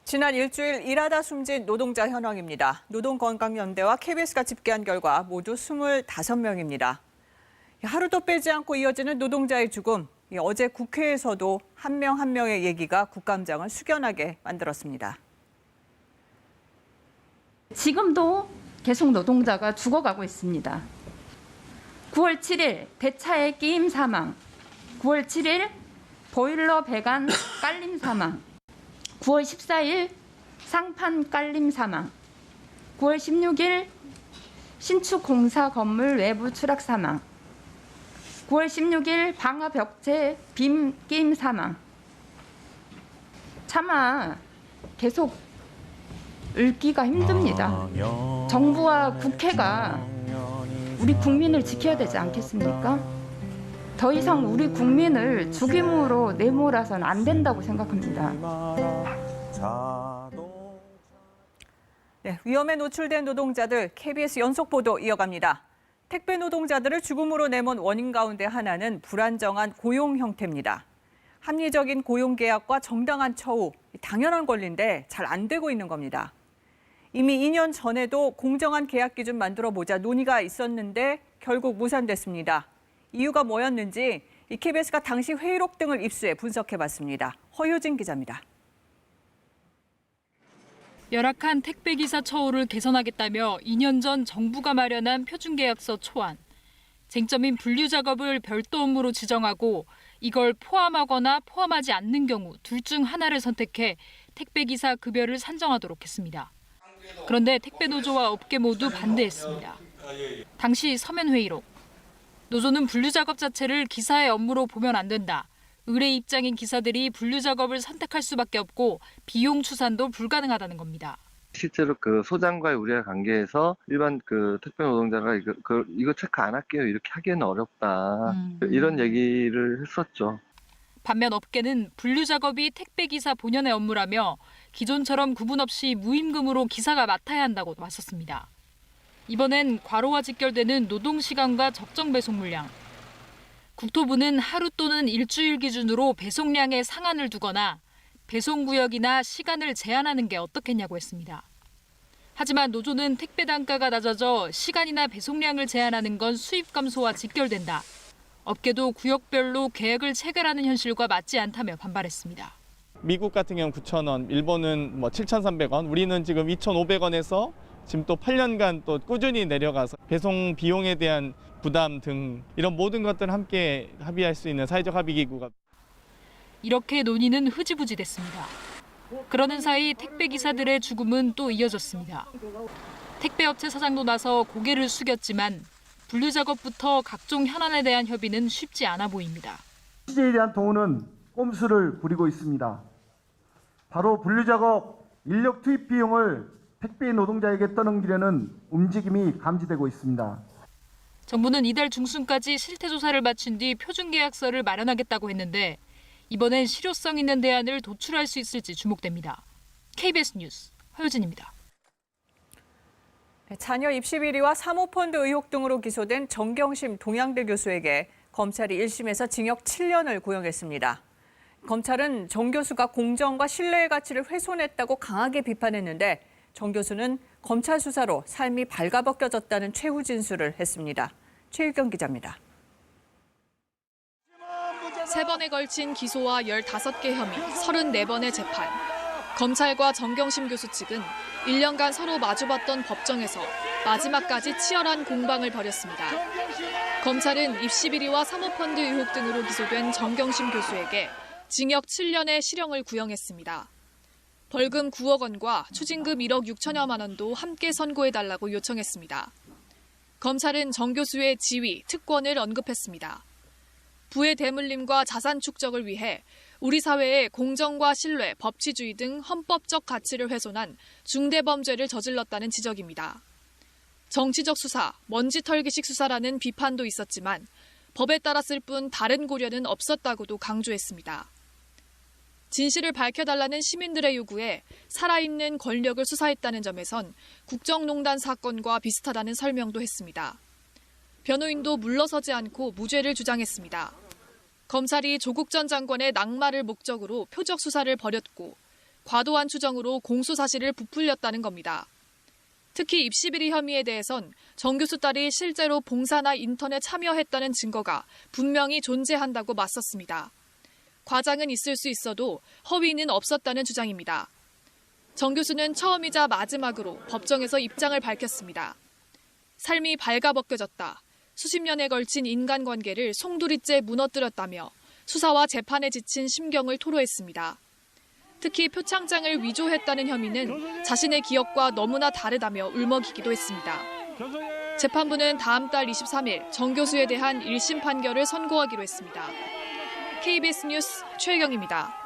지난 일주일 일하다 숨진 노동자 현황입니다. 노동건강연대와 KBS가 집계한 결과 모두 25명입니다. 하루도 빼지 않고 이어지는 노동자의 죽음. 어제 국회에서도 한 명 한 명의 얘기가 국감장을 숙연하게 만들었습니다. 지금도 계속 노동자가 죽어가고 있습니다. 9월 7일 배차에 끼임 사망, 9월 7일 보일러 배관 깔림 사망, 9월 14일 상판 깔림 사망, 9월 16일 신축 공사 건물 외부 추락 사망, 9월 16일 방화 벽체 빔 끼임 사망. 차마 계속 읽기가 힘듭니다. 정부와 국회가 우리 국민을 지켜야 되지 않겠습니까? 더 이상 우리 국민을 죽임으로 내몰아서는 안 된다고 생각합니다. 네, 위험에 노출된 노동자들 KBS 연속 보도 이어갑니다. 택배 노동자들을 죽음으로 내몬 원인 가운데 하나는 불안정한 고용 형태입니다. 합리적인 고용 계약과 정당한 처우, 당연한 권리인데 잘 안 되고 있는 겁니다. 이미 2년 전에도 공정한 계약 기준 만들어 보자 논의가 있었는데 결국 무산됐습니다. 이유가 뭐였는지 이 KBS가 당시 회의록 등을 입수해 분석해봤습니다. 허효진 기자입니다. 열악한 택배기사 처우를 개선하겠다며 2년 전 정부가 마련한 표준계약서 초안. 쟁점인 분류 작업을 별도 업무로 지정하고 이걸 포함하거나 포함하지 않는 경우 둘 중 하나를 선택해 택배기사 급여를 산정하도록 했습니다. 그런데 택배노조와 업계 모두 반대했습니다. 당시 서면 회의록. 노조는 분류 작업 자체를 기사의 업무로 보면 안 된다. 의뢰 입장인 기사들이 분류 작업을 선택할 수밖에 없고 비용 추산도 불가능하다는 겁니다. 실제로 그 소장과의 우리의 관계에서 일반 그 택배 노동자가 이거 체크 안 할게요 이렇게 하기에는 어렵다 이런 얘기를 했었죠. 반면 업계는 분류 작업이 택배 기사 본연의 업무라며 기존처럼 구분 없이 무임금으로 기사가 맡아야 한다고 맞섰습니다. 이번엔 과로와 직결되는 노동 시간과 적정 배송 물량. 국토부는 하루 또는 일주일 기준으로 배송량에 상한을 두거나 배송 구역이나 시간을 제한하는 게 어떻겠냐고 했습니다. 하지만 노조는 택배 단가가 낮아져 시간이나 배송량을 제한하는 건 수입 감소와 직결된다. 업계도 구역별로 계획을 체결하는 현실과 맞지 않다며 반발했습니다. 미국 같은 경우는 9,000원, 일본은 7,300원, 우리는 지금 2,500원에서 지금 또 8년간 또 꾸준히 내려가서 배송 비용에 대한 부담 등 이런 모든 것들을 함께 합의할 수 있는 사회적 합의 기구가. 이렇게 논의는 흐지부지 됐습니다. 그러는 사이 택배 기사들의 죽음은 또 이어졌습니다. 택배업체 사장도 나서 고개를 숙였지만 분류 작업부터 각종 현안에 대한 협의는 쉽지 않아 보입니다. 취재에 대한 동원은 꼼수를 부리고 있습니다. 바로 분류 작업 인력 투입 비용을 택배 노동자에게 떠넘기려는 움직임이 감지되고 있습니다. 정부는 이달 중순까지 실태 조사를 마친 뒤 표준계약서를 마련하겠다고 했는데 이번엔 실효성 있는 대안을 도출할 수 있을지 주목됩니다. KBS 뉴스 허효진입니다. 자녀 입시 비리와 사모펀드 의혹 등으로 기소된 정경심 동양대 교수에게 검찰이 1심에서 징역 7년을 구형했습니다. 검찰은 정 교수가 공정과 신뢰의 가치를 훼손했다고 강하게 비판했는데 정 교수는 검찰 수사로 삶이 발가벗겨졌다는 최후 진술을 했습니다. 최유경 기자입니다. 3번에 걸친 기소와 15개 혐의, 34번의 재판. 검찰과 정경심 교수 측은 1년간 서로 마주봤던 법정에서 마지막까지 치열한 공방을 벌였습니다. 검찰은 입시 비리와 사모펀드 의혹 등으로 기소된 정경심 교수에게 징역 7년의 실형을 구형했습니다. 벌금 9억 원과 추징금 1억 6천여만 원도 함께 선고해달라고 요청했습니다. 검찰은 정 교수의 지위, 특권을 언급했습니다. 부의 대물림과 자산 축적을 위해 우리 사회의 공정과 신뢰, 법치주의 등 헌법적 가치를 훼손한 중대범죄를 저질렀다는 지적입니다. 정치적 수사, 먼지털기식 수사라는 비판도 있었지만 법에 따랐을 뿐 다른 고려는 없었다고도 강조했습니다. 진실을 밝혀달라는 시민들의 요구에 살아있는 권력을 수사했다는 점에선 국정농단 사건과 비슷하다는 설명도 했습니다. 변호인도 물러서지 않고 무죄를 주장했습니다. 검찰이 조국 전 장관의 낙마를 목적으로 표적 수사를 벌였고 과도한 추정으로 공소사실을 부풀렸다는 겁니다. 특히 입시비리 혐의에 대해선 정 교수 딸이 실제로 봉사나 인턴에 참여했다는 증거가 분명히 존재한다고 맞섰습니다. 과장은 있을 수 있어도 허위는 없었다는 주장입니다. 정 교수는 처음이자 마지막으로 법정에서 입장을 밝혔습니다. 삶이 발가벗겨졌다. 수십 년에 걸친 인간관계를 송두리째 무너뜨렸다며 수사와 재판에 지친 심경을 토로했습니다. 특히 표창장을 위조했다는 혐의는 자신의 기억과 너무나 다르다며 울먹이기도 했습니다. 재판부는 다음 달 23일 정 교수에 대한 1심 판결을 선고하기로 했습니다. KBS 뉴스 최혜경입니다.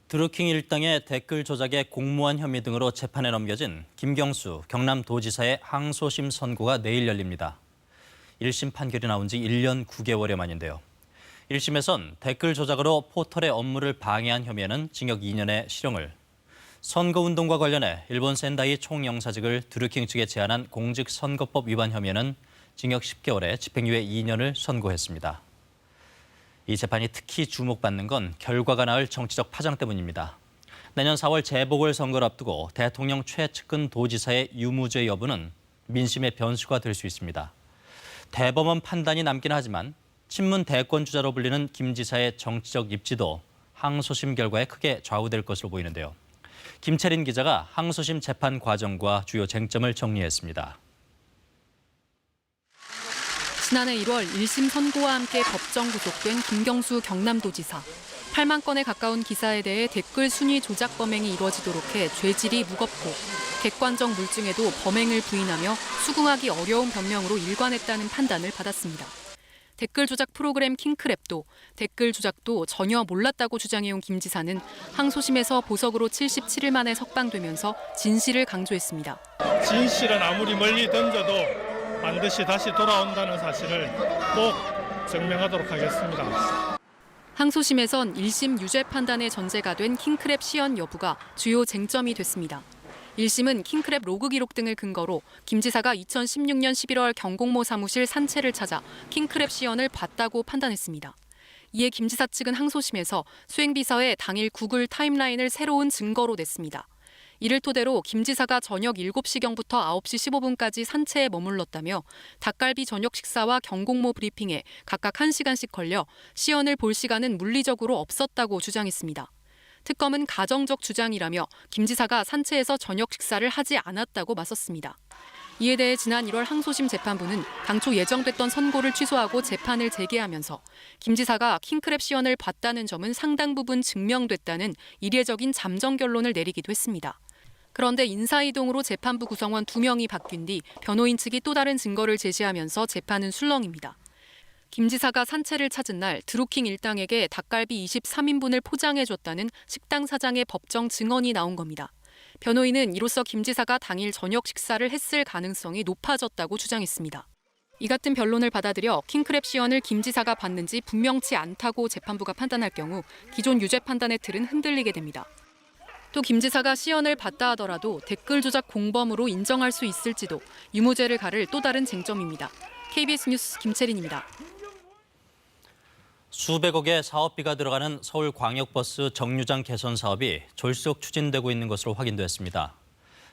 드루킹 일당의 댓글 조작에 공모한 혐의 등으로 재판에 넘겨진 김경수 경남도지사의 항소심 선고가 내일 열립니다. 1심 판결이 나온 지 1년 9개월여 만인데요. 1심에선 댓글 조작으로 포털의 업무를 방해한 혐의에는 징역 2년의 실형을, 선거운동과 관련해 일본 센다이 총영사직을 드루킹 측에 제안한 공직선거법 위반 혐의에는 징역 10개월에 집행유예 2년을 선고했습니다. 이 재판이 특히 주목받는 건 결과가 낳을 정치적 파장 때문입니다. 내년 4월 재보궐선거를 앞두고 대통령 최측근 도지사의 유무죄 여부는 민심의 변수가 될 수 있습니다. 대법원 판단이 남긴 하지만 친문 대권 주자로 불리는 김 지사의 정치적 입지도 항소심 결과에 크게 좌우될 것으로 보이는데요. 김채린 기자가 항소심 재판 과정과 주요 쟁점을 정리했습니다. 지난해 1월 1심 선고와 함께 법정 구속된 김경수 경남도지사. 8만 건에 가까운 기사에 대해 댓글 순위 조작 범행이 이루어지도록 해 죄질이 무겁고 객관적 물증에도 범행을 부인하며 수긍하기 어려운 변명으로 일관했다는 판단을 받았습니다. 댓글 조작 프로그램 킹크랩도 댓글 조작도 전혀 몰랐다고 주장해온 김 지사는 항소심에서 보석으로 77일 만에 석방되면서 진실을 강조했습니다. 진실은 아무리 멀리 던져도 반드시 다시 돌아온다는 사실을 꼭 증명하도록 하겠습니다. 항소심에선 1심 유죄 판단의 전제가 된 킹크랩 시연 여부가 주요 쟁점이 됐습니다. 1심은 킹크랩 로그 기록 등을 근거로 김 지사가 2016년 11월 경공모 사무실 산채를 찾아 킹크랩 시연을 봤다고 판단했습니다. 이에 김 지사 측은 항소심에서 수행비서에 당일 구글 타임라인을 새로운 증거로 냈습니다. 이를 토대로 김 지사가 저녁 7시경부터 9시 15분까지 산채에 머물렀다며 닭갈비 저녁 식사와 경공모 브리핑에 각각 1시간씩 걸려 시연을 볼 시간은 물리적으로 없었다고 주장했습니다. 특검은 가정적 주장이라며 김 지사가 산채에서 저녁 식사를 하지 않았다고 맞섰습니다. 이에 대해 지난 1월 항소심 재판부는 당초 예정됐던 선고를 취소하고 재판을 재개하면서 김 지사가 킹크랩 시연을 봤다는 점은 상당 부분 증명됐다는 이례적인 잠정 결론을 내리기도 했습니다. 그런데 인사이동으로 재판부 구성원 2명이 바뀐 뒤 변호인 측이 또 다른 증거를 제시하면서 재판은 술렁입니다. 김 지사가 산채를 찾은 날 드루킹 일당에게 닭갈비 23인분을 포장해줬다는 식당 사장의 법정 증언이 나온 겁니다. 변호인은 이로써 김 지사가 당일 저녁 식사를 했을 가능성이 높아졌다고 주장했습니다. 이 같은 변론을 받아들여 킹크랩 시연을 김 지사가 봤는지 분명치 않다고 재판부가 판단할 경우 기존 유죄 판단의 틀은 흔들리게 됩니다. 또 김 지사가 시연을 봤다 하더라도 댓글 조작 공범으로 인정할 수 있을지도 유무죄를 가를 또 다른 쟁점입니다. KBS 뉴스 김채린입니다. 수백억의 사업비가 들어가는 서울광역버스 정류장 개선 사업이 졸속 추진되고 있는 것으로 확인됐습니다.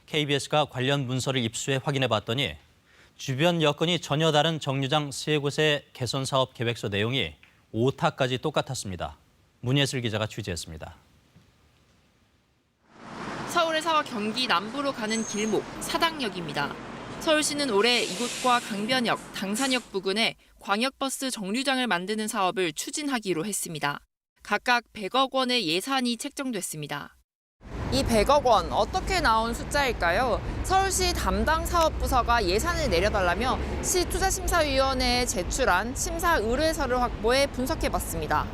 KBS가 관련 문서를 입수해 확인해 봤더니 주변 여건이 전혀 다른 정류장 3곳의 개선 사업 계획서 내용이 오타까지 똑같았습니다. 문예슬 기자가 취재했습니다. 서울에서 경기 남부로 가는 길목 사당역입니다. 서울시는 올해 이곳과 강변역, 당산역 부근에 광역버스 정류장을 만드는 사업을 추진하기로 했습니다. 각각 100억 원의 예산이 책정됐습니다. 이 100억 원 어떻게 나온 숫자일까요? 서울시 담당 사업부서가 예산을 내려달라며 시투자심사위원회에 제출한 심사 의뢰서를 확보해 분석해봤습니다.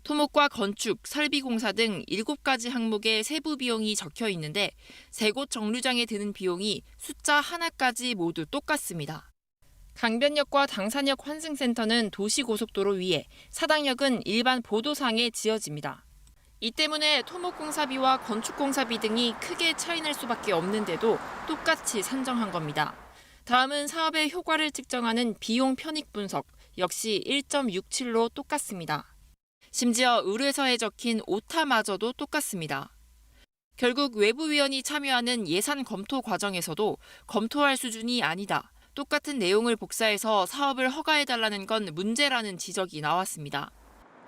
토목과 건축, 설비공사 등 7가지 항목의 세부 비용이 적혀 있는데 3곳 정류장에 드는 비용이 숫자 하나까지 모두 똑같습니다. 강변역과 당산역 환승센터는 도시고속도로 위에, 사당역은 일반 보도상에 지어집니다. 이 때문에 토목공사비와 건축공사비 등이 크게 차이날 수밖에 없는데도 똑같이 산정한 겁니다. 다음은 사업의 효과를 측정하는 비용 편익 분석, 역시 1.67로 똑같습니다. 심지어 의뢰서에 적힌 오타마저도 똑같습니다. 결국 외부위원이 참여하는 예산 검토 과정에서도 검토할 수준이 아니다. 똑같은 내용을 복사해서 사업을 허가해달라는 건 문제라는 지적이 나왔습니다.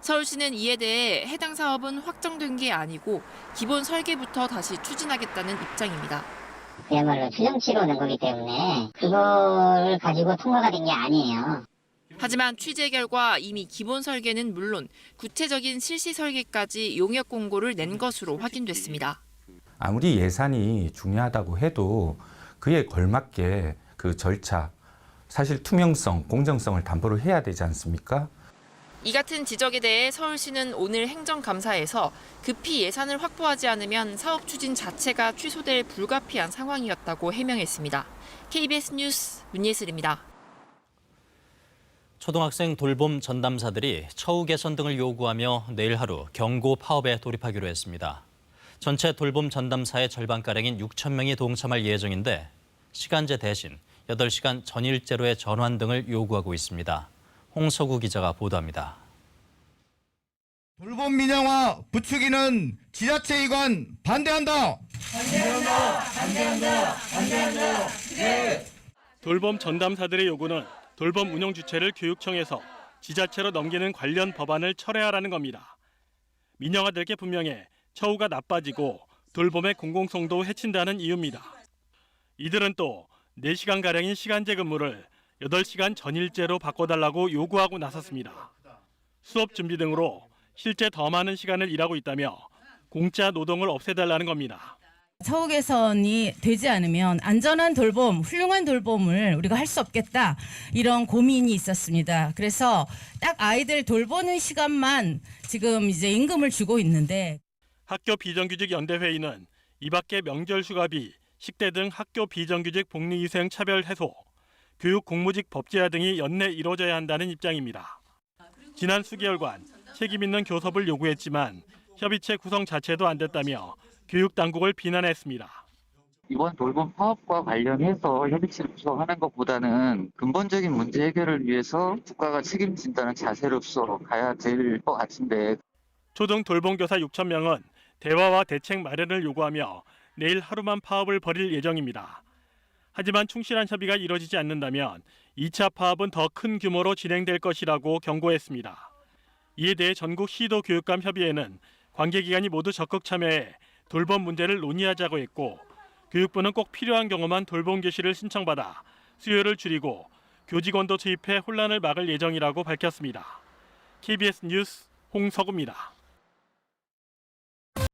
서울시는 이에 대해 해당 사업은 확정된 게 아니고 기본 설계부터 다시 추진하겠다는 입장입니다. 그야말로 추정치로 낸 거기 때문에 그걸 가지고 통과가 된 게 아니에요. 하지만 취재 결과 이미 기본 설계는 물론 구체적인 실시 설계까지 용역 공고를 낸 것으로 확인됐습니다. 아무리 예산이 중요하다고 해도 그에 걸맞게 그 절차, 사실 투명성, 공정성을 담보를 해야 되지 않습니까? 이 같은 지적에 대해 서울시는 오늘 행정감사에서 급히 예산을 확보하지 않으면 사업 추진 자체가 취소될 불가피한 상황이었다고 해명했습니다. KBS 뉴스 문예슬입니다. 초등학생 돌봄 전담사들이 처우 개선 등을 요구하며 내일 하루 경고 파업에 돌입하기로 했습니다. 전체 돌봄 전담사의 절반가량인 6천 명이 동참할 예정인데 시간제 대신 8시간 전일제로의 전환 등을 요구하고 있습니다. 홍서구 기자가 보도합니다. 돌봄 민영화 부추기는 지자체의관 반대한다. 돌봄 전담사들의 요구는 돌봄 운영 주체를 교육청에서 지자체로 넘기는 관련 법안을 철회하라는 겁니다. 민영화될 게 분명해 처우가 나빠지고 돌봄의 공공성도 해친다는 이유입니다. 이들은 또 4시간가량인 시간제 근무를 8시간 전일제로 바꿔달라고 요구하고 나섰습니다. 수업 준비 등으로 실제 더 많은 시간을 일하고 있다며 공짜 노동을 없애달라는 겁니다. 처우 개선이 되지 않으면 안전한 돌봄, 훌륭한 돌봄을 우리가 할 수 없겠다. 이런 고민이 있었습니다. 그래서 딱 아이들 돌보는 시간만 지금 이제 임금을 주고 있는데 학교 비정규직 연대회의는 이 밖에 명절 휴가비, 식대 등 학교 비정규직 복리위생 차별 해소, 교육 공무직 법제화 등이 연내 이뤄져야 한다는 입장입니다. 지난 수개월간 책임 있는 교섭을 요구했지만 협의체 구성 자체도 안 됐다며 교육당국을 비난했습니다. 이번 돌봄 파업과 관련해서 협의체를 구성하는 것보다는 근본적인 문제 해결을 위해서 국가가 책임진다는 자세로서 가야 될 것 같은데. 초등 돌봄교사 6천 명은 대화와 대책 마련을 요구하며 내일 하루만 파업을 벌일 예정입니다. 하지만 충실한 협의가 이뤄지지 않는다면 2차 파업은 더 큰 규모로 진행될 것이라고 경고했습니다. 이에 대해 전국 시도 교육감 협의회는 관계기관이 모두 적극 참여해 돌봄 문제를 논의하자고 했고 교육부는 꼭 필요한 경우만 돌봄 교실을 신청받아 수요를 줄이고 교직원도 투입해 혼란을 막을 예정이라고 밝혔습니다. KBS 뉴스 홍석우입니다.